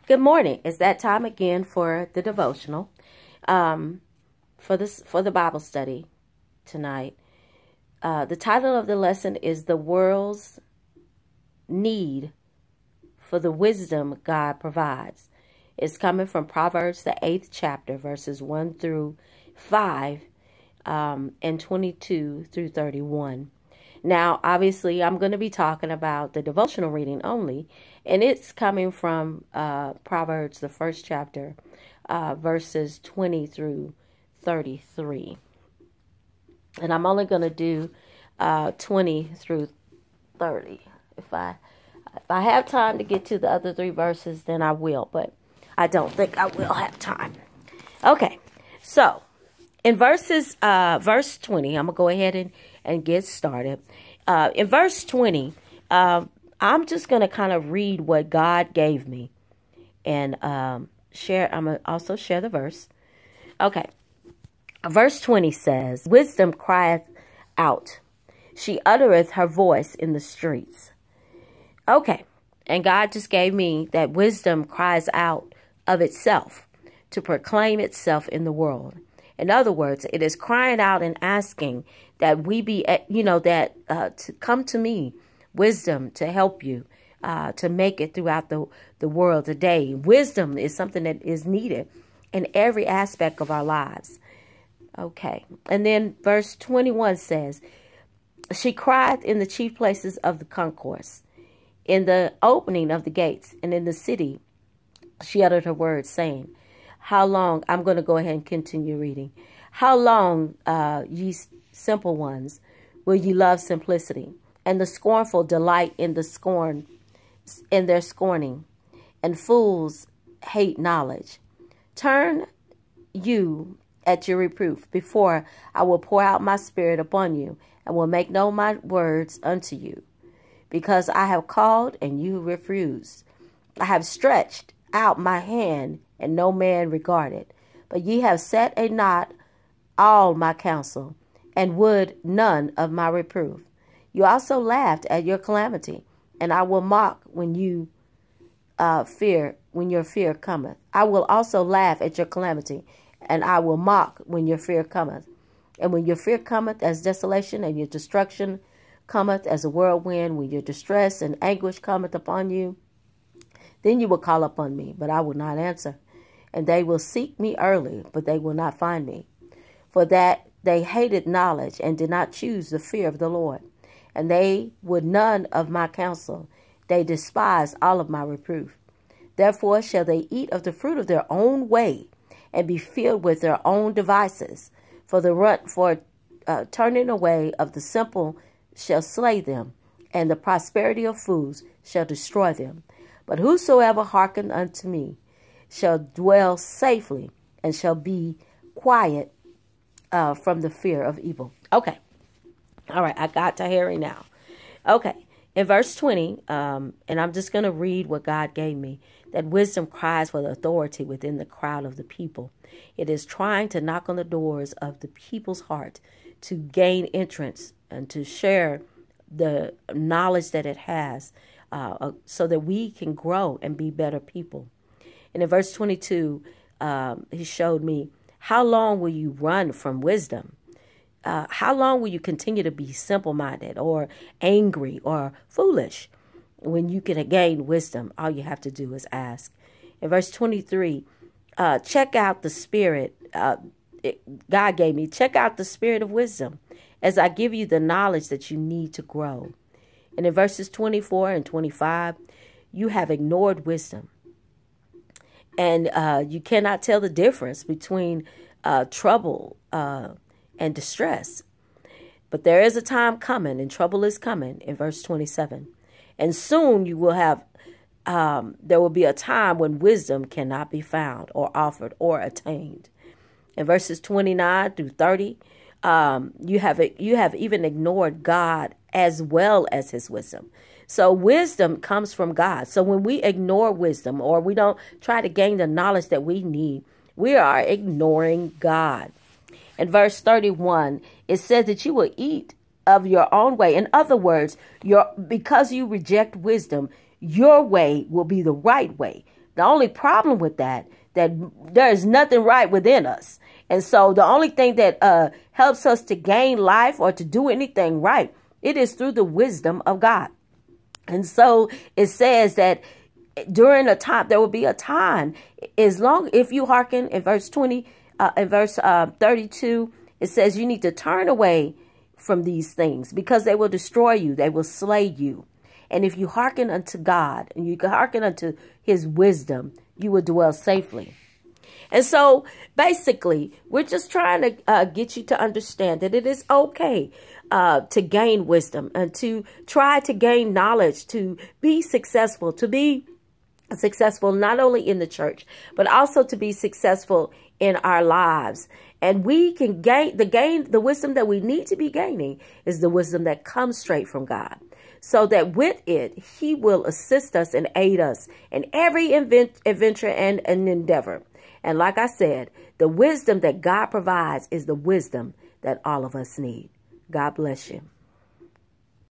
Good morning. It's that time again for the devotional, for the Bible study tonight. The title of the lesson is "The World's Need for the Wisdom God Provides." It's coming from Proverbs, the 8th chapter, verses 1 through 5, and 22 through 31. Now, obviously, I'm going to be talking about the devotional reading only, and it's coming from Proverbs, the 1st chapter, verses 20 through 33. And I'm only going to do 20 through 30. If I have time to get to the other 3 verses, then I will, but I don't think I will have time. Okay, so in verse 20, I'm going to go ahead and get started. In verse 20, I'm just going to kind of read what God gave me and share. I'm going to also share the verse. Okay. Verse 20 says, "Wisdom crieth out. She uttereth her voice in the streets." Okay. And God just gave me that wisdom cries out of itself to proclaim itself in the world. In other words, it is crying out and asking that we be, to come to me, wisdom to help you, to make it throughout the world today. Wisdom is something that is needed in every aspect of our lives. Okay. And then verse 21 says, "She crieth in the chief places of the concourse, in the opening of the gates, and in the city she uttered her words, saying, How long," I'm going to go ahead and continue reading. "How long, ye simple ones, will ye love simplicity, and the scornful delight in their scorning, and fools hate knowledge? Turn you at your reproof, before I will pour out my spirit upon you, and will make known my words unto you. Because I have called, and you refused. I have stretched out my hand, and no man regarded. But ye have set a knot all my counsel, and would none of my reproof. You also laughed at your calamity, and I will mock when your fear cometh. I will also laugh at your calamity, and I will mock when your fear cometh. And when your fear cometh as desolation, and your destruction cometh as a whirlwind, when your distress and anguish cometh upon you, then you will call upon me, but I will not answer. And they will seek me early, but they will not find me. For that they hated knowledge, and did not choose the fear of the Lord. And they would none of my counsel. They despised all of my reproof. Therefore shall they eat of the fruit of their own way, and be filled with their own devices. For turning away of the simple shall slay them, and the prosperity of fools shall destroy them. But whosoever hearkeneth unto me shall dwell safely, and shall be quiet from the fear of evil." Okay. All right. I got to Harry now. Okay. In verse 20, and I'm just going to read what God gave me, that wisdom cries for the authority within the crowd of the people. It is trying to knock on the doors of the people's heart to gain entrance and to share the knowledge that it has, so that we can grow and be better people. And in verse 22, he showed me, "How long will you run from wisdom? How long will you continue to be simple-minded or angry or foolish? When you can gain wisdom, all you have to do is ask." In verse 23, check out the spirit. God gave me, check out the spirit of wisdom as I give you the knowledge that you need to grow. And in verses 24 and 25, you have ignored wisdom. And you cannot tell the difference between trouble and distress. But there is a time coming, and trouble is coming, in verse 27. And soon you will have, there will be a time when wisdom cannot be found or offered or attained. In verses 29 through 30, you have even ignored God as well as his wisdom. So wisdom comes from God. So when we ignore wisdom, or we don't try to gain the knowledge that we need, we are ignoring God. In verse 31, it says that you will eat of your own way. In other words, because you reject wisdom, your way will be the right way. The only problem with that there is nothing right within us. And so the only thing that helps us to gain life or to do anything right, it is through the wisdom of God. And so it says that during a time, there will be a time, if you hearken in verse 20, in verse 32, it says you need to turn away from these things because they will destroy you. They will slay you. And if you hearken unto God and you can hearken unto his wisdom, you will dwell safely. And so basically, we're just trying to get you to understand that it is okay to gain wisdom and to try to gain knowledge, to be successful, not only in the church, but also to be successful in our lives. And we can gain the wisdom that we need to be gaining is the wisdom that comes straight from God. So that with it, he will assist us and aid us in every adventure and an endeavor. And like I said, the wisdom that God provides is the wisdom that all of us need. God bless you.